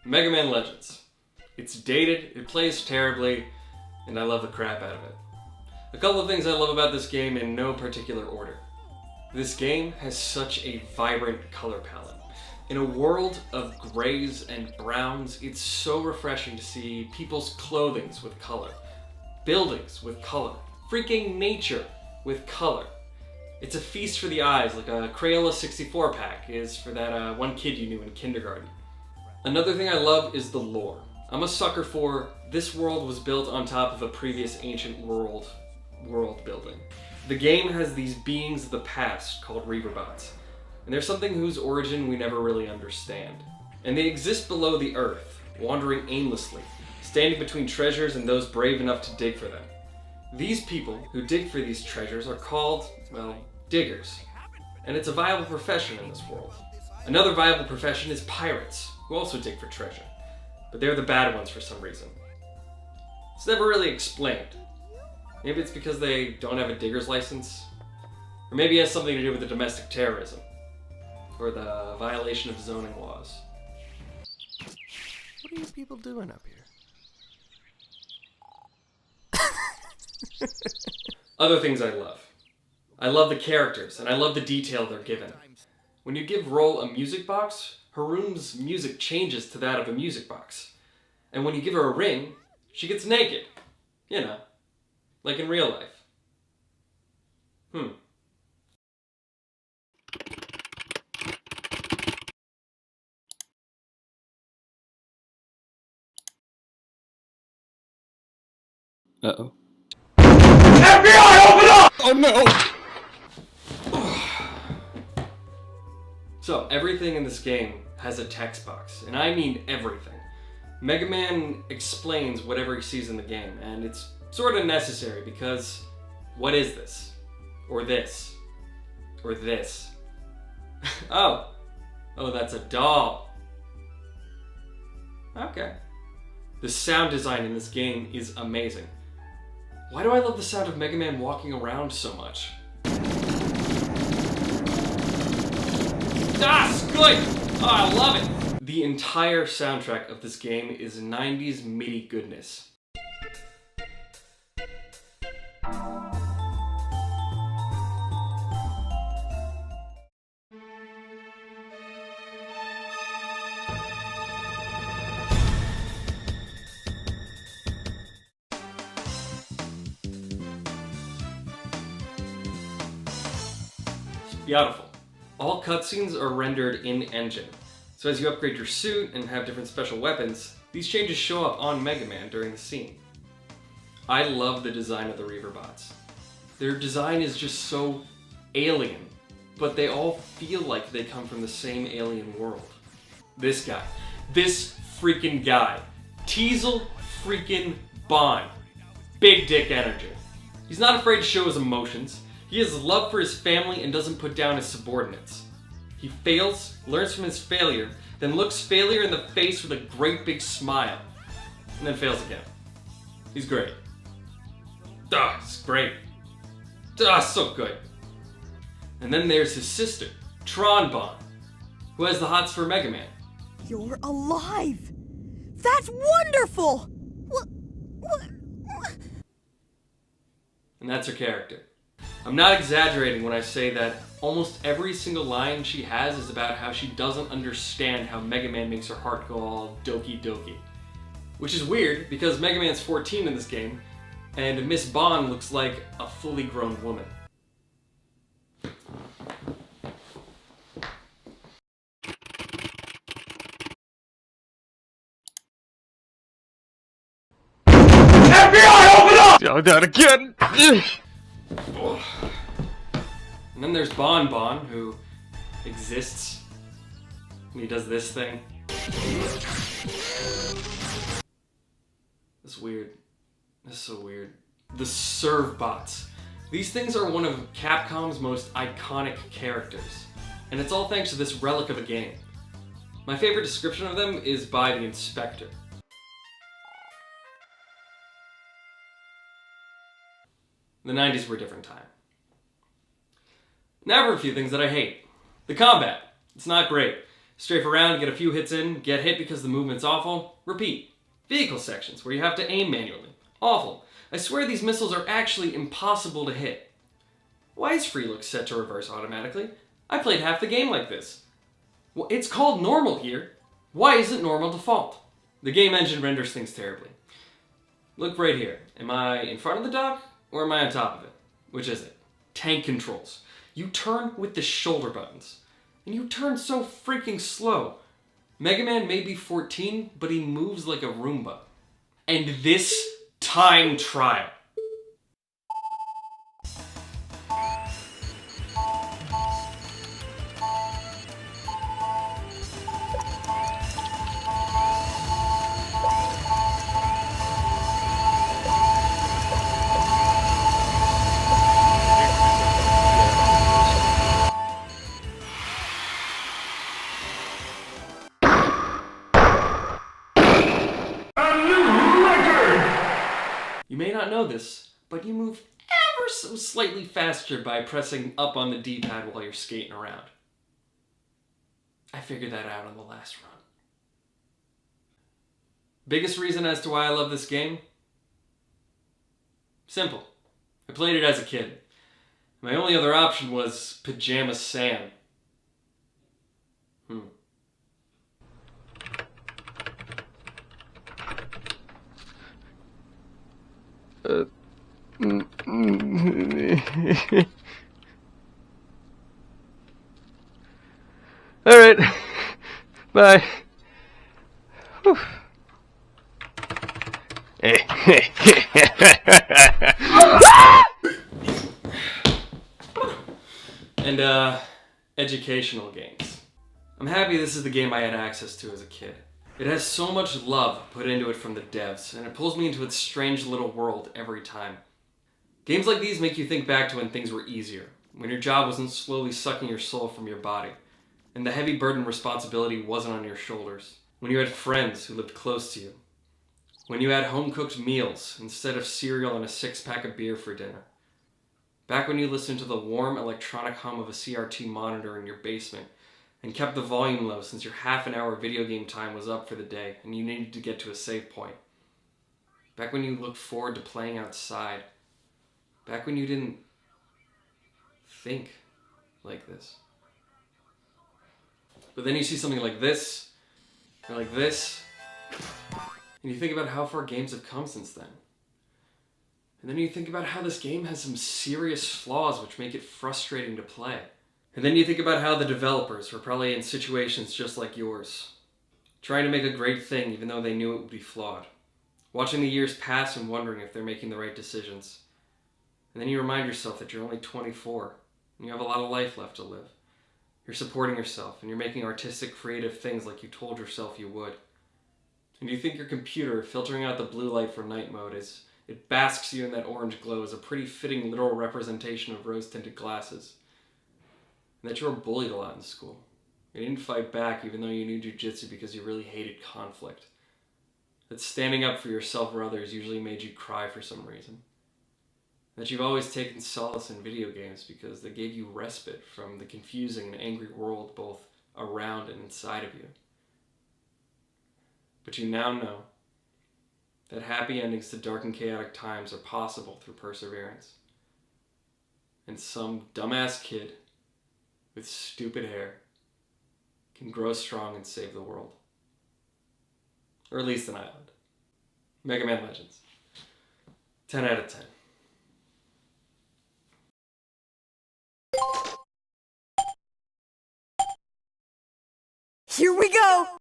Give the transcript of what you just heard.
Megaman Legends. It's dated, it plays terribly, and I love the crap out of it. A couple of things I love about this game in no particular order. This game has such a vibrant color palette. In a world of grays and browns, it's so refreshing to see people's clothings with color, buildings with color, freaking nature with color. It's a feast for the eyes, like a Crayola 64 pack is for that one kid you knew in kindergarten. Another thing I love is the lore. I'm a sucker for this world was built on top of a previous ancient world building. The game has these beings of the past called Reaverbots, and they're something whose origin we never really understand. And they exist below the earth, wandering aimlessly, standing between treasures and those brave enough to dig for them. These people who dig for these treasures are called, well, diggers. And it's a viable profession in this world. Another viable profession is pirates, who also dig for treasure. But they're the bad ones for some reason. It's never really explained. Maybe it's because they don't have a digger's license. Or maybe it has something to do with the domestic terrorism. Or the violation of zoning laws. What are you people doing up here? Other things I love. I love the characters, and I love the detail they're given. When you give Roll a music box, her room's music changes to that of a music box. And when you give her a ring, she gets naked. You know, like in real life. Uh-oh. FBI, open up! Oh no! So, everything in this game has a text box, and I mean everything. Mega Man explains whatever he sees in the game, and it's sort of necessary because what is this? Or this? Or this? Oh, that's a doll. Okay. The sound design in this game is amazing. Why do I love the sound of Mega Man walking around so much? That's good! Oh, I love it! The entire soundtrack of this game is 90s MIDI goodness. Beautiful. All cutscenes are rendered in-engine, so as you upgrade your suit and have different special weapons, these changes show up on Mega Man during the scene. I love the design of the Reaverbots. Their design is just so alien, but they all feel like they come from the same alien world. This guy. This freaking guy. Teasel freaking Bond. Big dick energy. He's not afraid to show his emotions. He has love for his family and doesn't put down his subordinates. He fails, learns from his failure, then looks failure in the face with a great big smile, and then fails again. He's great. He's great. So good. And then there's his sister, Tron Bond, who has the hots for Mega Man. You're alive! That's wonderful! What? And that's her character. I'm not exaggerating when I say that almost every single line she has is about how she doesn't understand how Mega Man makes her heart go all doki doki. Which is weird, because Mega Man's 14 in this game, and Miss Bond looks like a fully grown woman. FBI, open up! Oh, that again! And then there's Bon Bon, who exists, and he does this thing. That's weird. That's so weird. The Servbots. These things are one of Capcom's most iconic characters, and it's all thanks to this relic of a game. My favorite description of them is by the Inspector. The 90s were a different time. Now for a few things that I hate. The combat. It's not great. Strafe around, get a few hits in, get hit because the movement's awful, repeat. Vehicle sections where you have to aim manually. Awful. I swear these missiles are actually impossible to hit. Why is free look set to reverse automatically? I played half the game like this. Well, it's called normal here. Why isn't normal default? The game engine renders things terribly. Look right here. Am I in front of the dock or am I on top of it? Which is it? Tank controls. You turn with the shoulder buttons. And you turn so freaking slow. Megaman may be 14, but he moves like a Roomba. And this time trial. You may not know this, but you move ever so slightly faster by pressing up on the D-pad while you're skating around. I figured that out on the last run. Biggest reason as to why I love this game? Simple. I played it as a kid. My only other option was Pajama Sam. All right. Bye. Whew. And, educational games. I'm happy this is the game I had access to as a kid. It has so much love put into it from the devs, and it pulls me into its strange little world every time. Games like these make you think back to when things were easier, when your job wasn't slowly sucking your soul from your body, and the heavy burden of responsibility wasn't on your shoulders, when you had friends who lived close to you, when you had home-cooked meals instead of cereal and a six-pack of beer for dinner, back when you listened to the warm electronic hum of a CRT monitor in your basement and kept the volume low since your half-an-hour video game time was up for the day and you needed to get to a save point. Back when you looked forward to playing outside. Back when you didn't think like this. But then you see something like this, or like this, and you think about how far games have come since then. And then you think about how this game has some serious flaws which make it frustrating to play. And then you think about how the developers were probably in situations just like yours, trying to make a great thing even though they knew it would be flawed. Watching the years pass and wondering if they're making the right decisions. And then you remind yourself that you're only 24 and you have a lot of life left to live. You're supporting yourself and you're making artistic, creative things like you told yourself you would. And you think your computer filtering out the blue light from night mode as it basks you in that orange glow is a pretty fitting literal representation of rose-tinted glasses. And that you were bullied a lot in school. You didn't fight back even though you knew jujitsu because you really hated conflict. That standing up for yourself or others usually made you cry for some reason. That you've always taken solace in video games because they gave you respite from the confusing and angry world both around and inside of you. But you now know that happy endings to dark and chaotic times are possible through perseverance. And some dumbass kid with stupid hair can grow strong and save the world. Or at least an island. Megaman Legends. 10 out of 10. Here we go!